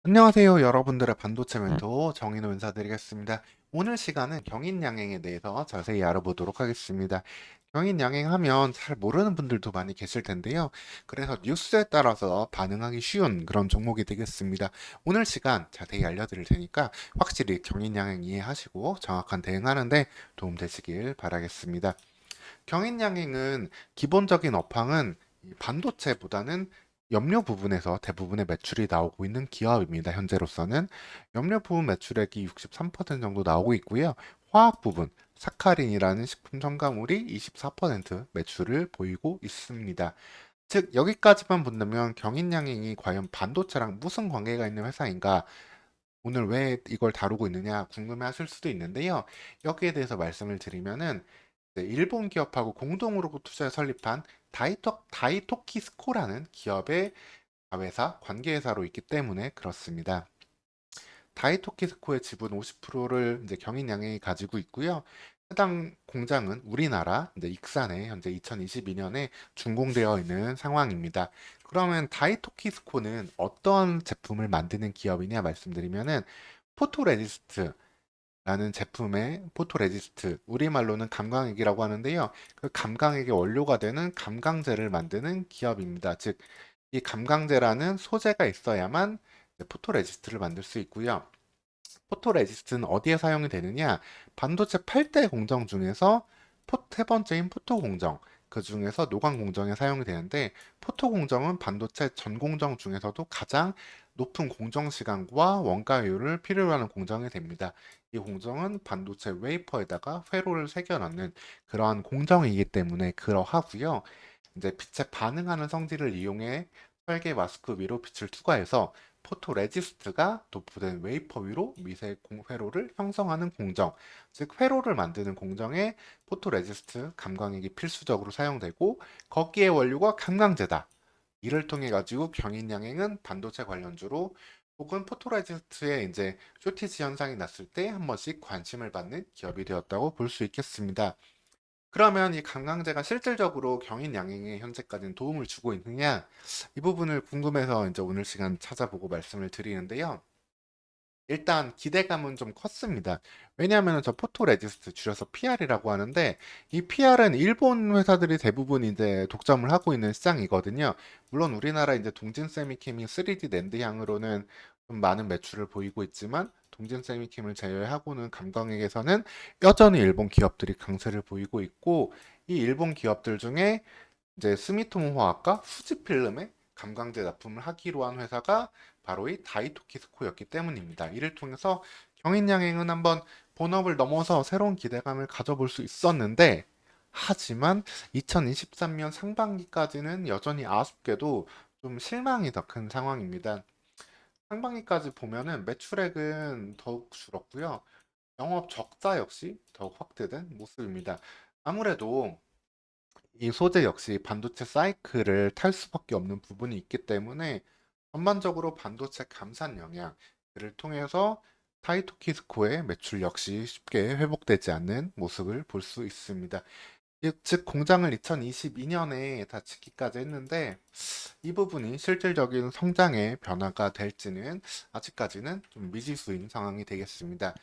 안녕하세요. 여러분들의 반도체 멘토 정인호 인사드리겠습니다. 오늘 시간은 경인양행에 대해서 자세히 알아보도록 하겠습니다. 경인양행하면 잘 모르는 분들도 많이 계실 텐데요. 그래서 뉴스에 따라서 반응하기 쉬운 그런 종목이 되겠습니다. 오늘 시간 자세히 알려드릴 테니까 확실히 경인양행 이해하시고 정확한 대응하는데 도움 되시길 바라겠습니다. 경인양행은 기본적인 업황은 이 반도체보다는 염료 부분에서 대부분의 매출이 나오고 있는 기업입니다. 현재로서는 염료 부분 매출액이 63% 정도 나오고 있고요. 화학 부분, 사카린이라는 식품 첨가물이 24% 매출을 보이고 있습니다. 즉 여기까지만 본다면 경인양행이 과연 반도체랑 무슨 관계가 있는 회사인가? 오늘 왜 이걸 다루고 있느냐 궁금해하실 수도 있는데요. 여기에 대해서 말씀을 드리면은 네, 일본 기업하고 공동으로 투자해 설립한 다이토키스코라는 기업의 자회사, 관계회사로 있기 때문에 그렇습니다. 다이토키스코의 지분 50%를 이제 경인양행이 가지고 있고요. 해당 공장은 우리나라 이제 익산에 현재 2022년에 준공되어 있는 상황입니다. 그러면 다이토키스코는 어떤 제품을 만드는 기업이냐 말씀드리면은 포토레지스트 라는 제품의 포토레지스트, 우리말로는 감광액이라고 하는데요. 그 감광액의 원료가 되는 감광제를 만드는 기업입니다. 즉, 이 감광제라는 소재가 있어야만 포토레지스트를 만들 수 있고요. 포토레지스트는 어디에 사용이 되느냐? 반도체 8대 공정 중에서 세 번째인 포토 공정, 그 중에서 노광 공정에 사용이 되는데, 포토 공정은 반도체 전 공정 중에서도 가장 높은 공정 시간과 원가율을 필요로 하는 공정이 됩니다. 이 공정은 반도체 웨이퍼에다가 회로를 새겨 넣는 그러한 공정이기 때문에 그러하고요. 이제 빛에 반응하는 성질을 이용해 설계 마스크 위로 빛을 투과해서 포토레지스트가 도포된 웨이퍼 위로 미세 회로를 형성하는 공정, 즉 회로를 만드는 공정에 포토레지스트 감광액이 필수적으로 사용되고 거기에 원료가 감광제다. 이를 통해 가지고 경인양행은 반도체 관련주로 혹은 포토레지스트에 이제 쇼티지 현상이 났을 때 한 번씩 관심을 받는 기업이 되었다고 볼 수 있겠습니다. 그러면 이 감광제가 실질적으로 경인양행에 현재까지는 도움을 주고 있느냐? 이 부분을 궁금해서 이제 오늘 시간 찾아보고 말씀을 드리는데요. 일단 기대감은 좀 컸습니다. 왜냐하면 저 포토레지스트 줄여서 PR이라고 하는데 이 PR은 일본 회사들이 대부분 이제 독점을 하고 있는 시장이거든요. 물론 우리나라 이제 동진 세미캠이 3D 낸드향으로는 좀 많은 매출을 보이고 있지만 동진 세미캠을 제외하고는 감광액에서는 여전히 일본 기업들이 강세를 보이고 있고 이 일본 기업들 중에 이제 스미토모 화학과 후지필름에 감광제 납품을 하기로 한 회사가 바로 이 다이토키스코였기 때문입니다. 이를 통해서 경인양행은 한번 본업을 넘어서 새로운 기대감을 가져볼 수 있었는데 하지만 2023년 상반기까지는 여전히 아쉽게도 좀 실망이 더 큰 상황입니다. 상반기까지 보면은 매출액은 더욱 줄었고요. 영업 적자 역시 더욱 확대된 모습입니다. 아무래도 이 소재 역시 반도체 사이클을 탈 수밖에 없는 부분이 있기 때문에 전반적으로 반도체 감산 영향을 통해서 타이토키스코의 매출 역시 쉽게 회복되지 않는 모습을 볼 수 있습니다. 즉 공장을 2022년에 닫히기까지 했는데 이 부분이 실질적인 성장의 변화가 될지는 아직까지는 좀 미지수인 상황이 되겠습니다.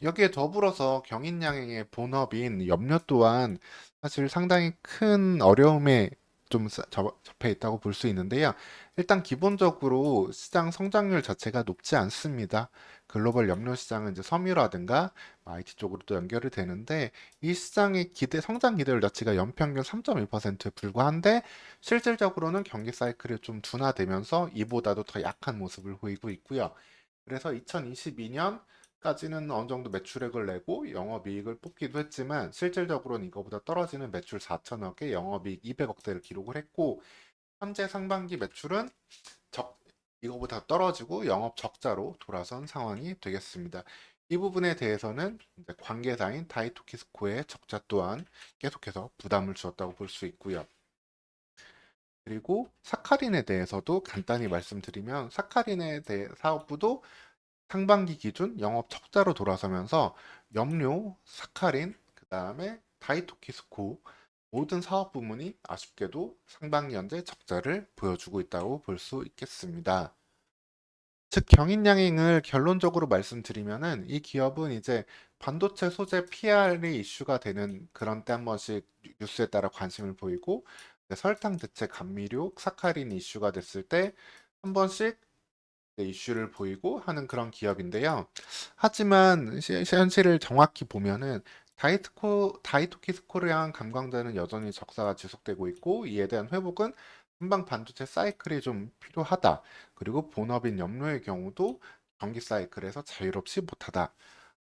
여기에 더불어서 경인양행의 본업인 염료 또한 사실 상당히 큰 어려움에 좀 접해 있다고 볼 수 있는데요. 일단 기본적으로 시장 성장률 자체가 높지 않습니다. 글로벌 염료 시장은 이제 섬유라든가 IT 쪽으로도 연결이 되는데 이 시장의 성장 기대율 자체가 연평균 3.1%에 불과한데 실질적으로는 경기 사이클이 좀 둔화되면서 이보다도 더 약한 모습을 보이고 있고요. 그래서 2022년까지는 어느 정도 매출액을 내고 영업이익을 뽑기도 했지만 실질적으로는 이거보다 떨어지는 매출 4천억에 영업이익 200억대를 기록을 했고 현재 상반기 매출은 적 이거보다 떨어지고 영업 적자로 돌아선 상황이 되겠습니다. 이 부분에 대해서는 이제 관계사인 다이토키스코의 적자 또한 계속해서 부담을 주었다고 볼 수 있고요. 그리고 사카린에 대해서도 간단히 말씀드리면 사카린에 대해 사업부도 상반기 기준 영업 적자로 돌아서면서 염료, 사카린, 그 다음에 다이토키스코 모든 사업 부문이 아쉽게도 상반기 현재 적자를 보여주고 있다고 볼 수 있겠습니다. 즉 경인양행을 결론적으로 말씀드리면은 이 기업은 이제 반도체 소재 PR이 이슈가 되는 그런 때 한 번씩 뉴스에 따라 관심을 보이고 설탕 대체 감미료, 사카린 이슈가 됐을 때 한 번씩 이슈를 보이고 하는 그런 기업인데요. 하지만 현실을 정확히 보면은 다이토키스코를 향한 감광자는 여전히 적자가 지속되고 있고 이에 대한 회복은 금방 반도체 사이클이 좀 필요하다. 그리고 본업인 염료의 경우도 경기 사이클에서 자유롭지 못하다.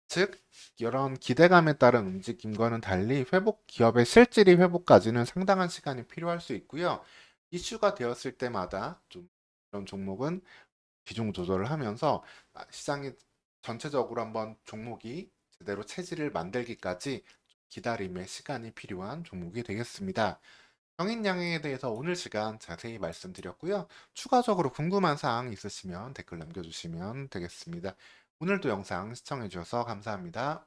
즉, 이런 기대감에 따른 움직임과는 달리 기업의 실질이 회복까지는 상당한 시간이 필요할 수 있고요. 이슈가 되었을 때마다 좀 이런 종목은 비중 조절을 하면서 시장이 전체적으로 한번 종목이 제대로 체질을 만들기까지 기다림의 시간이 필요한 종목이 되겠습니다. 성인양에 대해서 오늘 시간 자세히 말씀드렸고요. 추가적으로 궁금한 사항 있으시면 댓글 남겨주시면 되겠습니다. 오늘도 영상 시청해 주셔서 감사합니다.